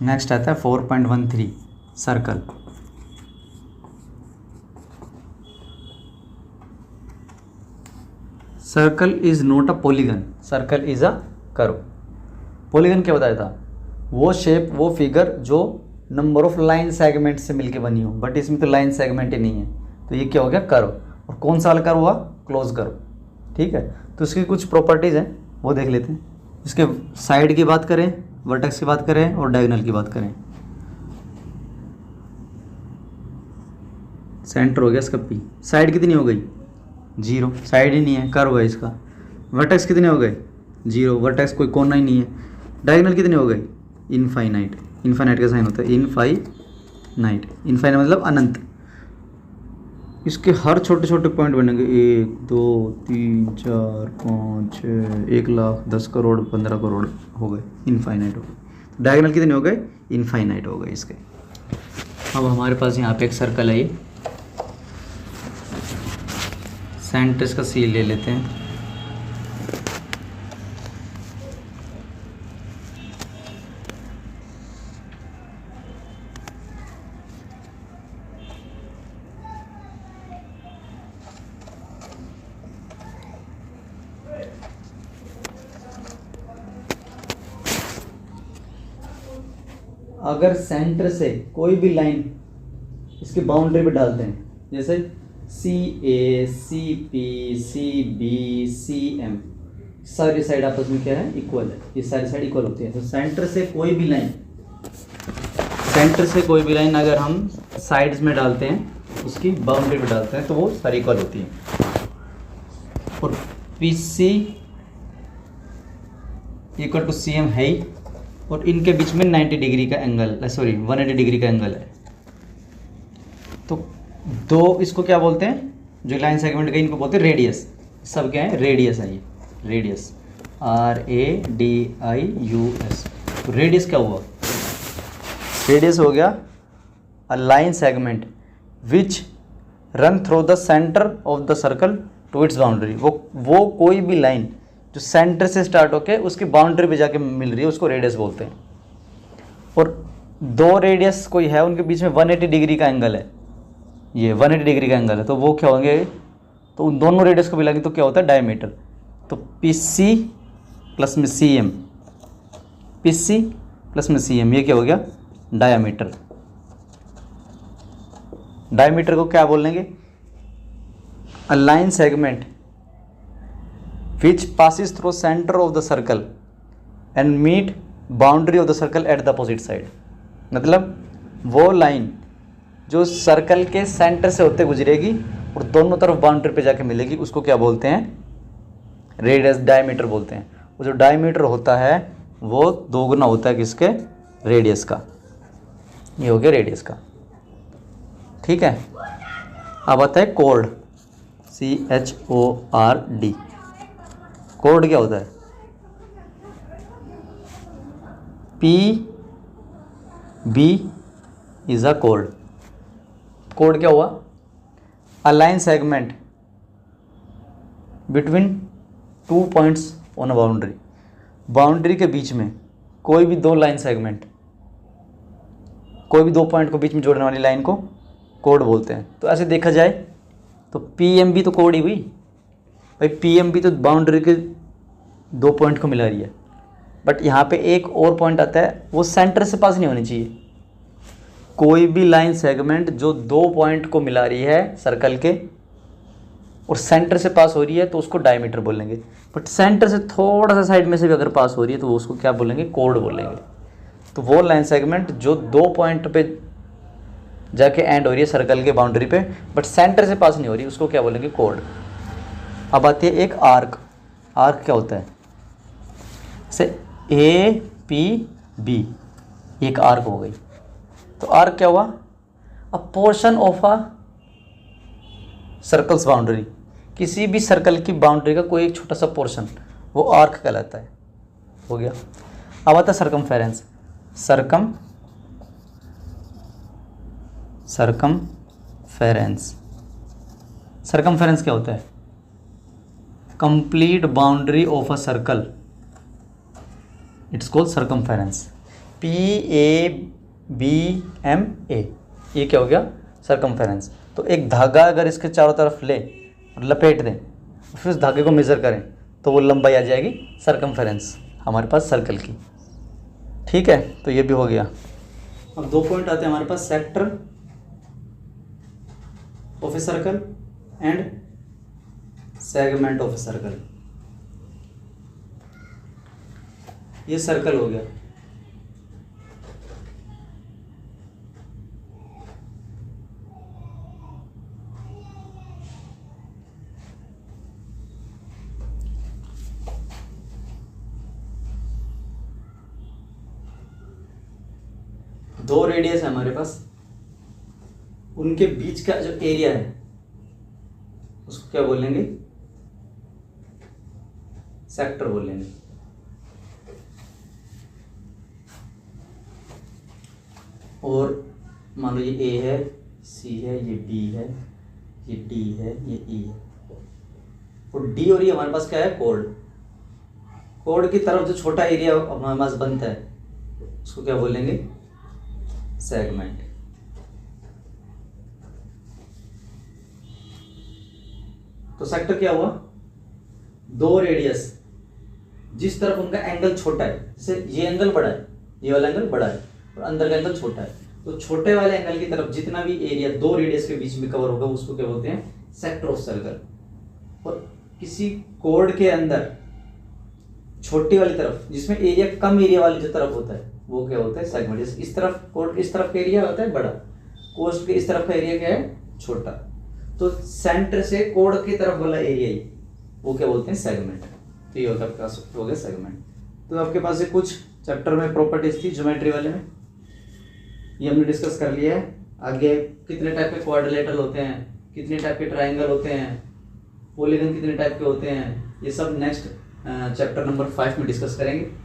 Next आता है 4.13 circle. Circle is not a polygon, circle is a curve. Polygon क्या बताया था? वो शेप, वो फिगर जो नंबर ऑफ लाइन सेगमेंट से मिलके बनी हो, बट इसमें तो लाइन सेगमेंट ही नहीं है, तो ये क्या हो गया? कर्व। और कौन सा वाला कर्व हुआ? Close curve. ठीक है, तो इसकी कुछ प्रॉपर्टीज़ हैं वो देख लेते हैं। इसके साइड की बात करें, वर्टेक्स की बात करें और डायगोनल की बात करें। सेंटर हो गया इसका P, साइड कितनी हो गई? 0, साइड ही नहीं है, कर्व है इसका। वर्टेक्स कितने हो गए? 0, वर्टेक्स कोई कोना ही नहीं है। डायगोनल कितने हो गए? इनफाइनाइट, इनफाइनाइट का साइन होता है इनफाइनाइट, इनफाइनाइट मतलब अनंत। इसके हर छोटे छोटे पॉइंट बनेंगे, 1 2 3 4 5 6, 1 लाख 10 करोड़ 15 करोड़ हो गए, इनफाइनाइट हो गए। डायगोनल कितने हो गए? इनफाइनाइट हो गए इसके। अब हमारे पास यहाँ पे एक सर्कल है, ये सेंटर इसका सी ले लेते हैं। अगर सेंटर से कोई भी लाइन इसकी बाउंड्री पे डालते हैं, जैसे CA, CP, CB, CM, सारी साइड आपस में क्या है? इक्वल है, ये सारी साइड इक्वल होती है। तो सेंटर से कोई भी लाइन, सेंटर से कोई भी लाइन अगर हम साइड्स में डालते हैं, उसकी बाउंड्री पे डालते हैं, तो वो सारी इक्वल होती है। और PC इक्वल टू CM है ही, और इनके बीच में 90 डिग्री का एंगल, 180 डिग्री का एंगल है। तो दो इसको क्या बोलते हैं? जो लाइन सेगमेंट गई इनको बोलते हैं रेडियस। सब क्या है? रेडियस है ये, रेडियस, RADIUS। तो रेडियस क्या हुआ? रेडियस हो गया a line segment which run through the centre of the circle to its boundary. वो कोई भी लाइन जो सेंटर से स्टार्ट होके उसकी बाउंड्री पे जाके मिल रही है, उसको रेडियस बोलते हैं। और दो रेडियस कोई है, उनके बीच में 180 डिग्री का एंगल है, ये 180 डिग्री का एंगल है, तो वो क्या होंगे? तो उन दोनों रेडियस को मिलाएंगे तो क्या होता है? डायमीटर। तो PC प्लस में CM, PC प्लस में CM, ये क्या हो गया? डायमीटर। डायमीटर को क्या बोलेंगे? अ line segment which passes through center of the circle and meet boundary of the circle at the opposite side। मतलब वो लाइन जो सर्कल के सेंटर से होते गुजरेगी और दोनों तरफ बाउंड्री पे जाके मिलेगी, उसको क्या बोलते हैं? रेडियस, डायमीटर बोलते हैं। वो जो डायमीटर होता है वो दोगुना होता है किसके? रेडियस का। ये हो गया रेडियस का। ठीक है, अब आता है कोड, CHORD। कोड क्या होता है? PB is a code. Code क्या हुआ? अ line segment between 2 points on a boundary. Boundary के बीच में कोई भी दो लाइन सेगमेंट, कोई भी दो पॉइंट को बीच में जोड़ने वाली लाइन को कोड बोलते हैं। तो ऐसे देखा जाए तो PMB तो कोड ही हुई भाई। PMB तो बाउंड्री के दो पॉइंट को मिला रही है, बट यहाँ पे एक और पॉइंट आता है, वो सेंटर से पास नहीं होनी चाहिए। कोई भी लाइन सेगमेंट जो दो पॉइंट को मिला रही है सर्कल के और सेंटर से पास हो रही है, तो उसको डायमीटर बोलेंगे। बट सेंटर से थोड़ा सा साइड में से भी अगर पास हो रही है, तो उसको क्या बोलेंगे? कोड बोलेंगे। तो वो लाइन सेगमेंट जो दो पॉइंट पे जाके एंड हो रही है सर्कल के बाउंड्री पे, बट सेंटर से पास नहीं हो रही, उसको क्या बोलेंगे? कोड। अब आती है एक आर्क। आर्क क्या होता है? से APB एक आर्क हो गई। तो आर्क क्या हुआ? अ portion of a circles boundary. किसी भी सर्कल की बाउंड्री का कोई एक छोटा सा पोर्शन, वो आर्क कहलाता है। हो गया। अब आता है सर्कमफेरेंस। सर्कमफेरेंस क्या होता है? Complete boundary of a circle, it's called circumference. PABMA, ये क्या हो गया, सरकमफेरेंस। तो एक धागा अगर इसके चारों तरफ ले और लपेट दें, फिर उस धागे को मेज़र करें, तो वो लंबाई आ जाएगी सरकमफेरेंस हमारे पास सर्कल की। ठीक है, तो ये भी हो गया। अब 2 पॉइंट आते हैं हमारे पास, sector of a circle and segment of a circle. ये सर्कल हो गया। दो रेडियस है हमारे पास, उनके बीच का जो एरिया है उसको क्या बोलेंगे, सेक्टर बोलेंगे। और मान लो ये ए है, सी है, ये बी है, ये डी है, ये ई है, और डी और ये हमारे पास क्या है, कोड। कोड की तरफ जो छोटा एरिया हमारे पास बनता है उसको क्या बोलेंगे, सेगमेंट। तो सेक्टर क्या हुआ, दो रेडियस जिस तरफ उनका एंगल छोटा है, जैसे ये एंगल बड़ा है, ये वाला एंगल बड़ा है और अंदर का एंगल छोटा है, तो छोटे वाले एंगल की तरफ जितना भी एरिया दो रेडियस के बीच में कवर होगा उसको क्या बोलते हैं, सेक्टर ऑफ सर्कल। और किसी कोड के अंदर छोटी वाली तरफ जिसमें एरिया कम एरिया वाली जो तरफ होता है वो क्या होता है, सेगमेंट। जैसे इस तरफ कोड इस तरफ का एरिया होता है बड़ा, कोड के इस तरफ का एरिया क्या है, छोटा। तो सेंटर से कोड की तरफ वाला एरिया ही वो क्या बोलते हैं, सेगमेंट। तो ये होता है आपके पास हो गया सेगमेंट। तो आपके पास कुछ चैप्टर में प्रॉपर्टीज थी ज्योमेट्री वाले में, ये हमने डिस्कस कर लिया है। आगे कितने टाइप के क्वाड्रिलेटरल होते हैं, कितने टाइप के ट्राइंगल होते हैं, पॉलीगन कितने टाइप के होते हैं, ये सब नेक्स्ट चैप्टर नंबर 5 में डिस्कस करेंगे।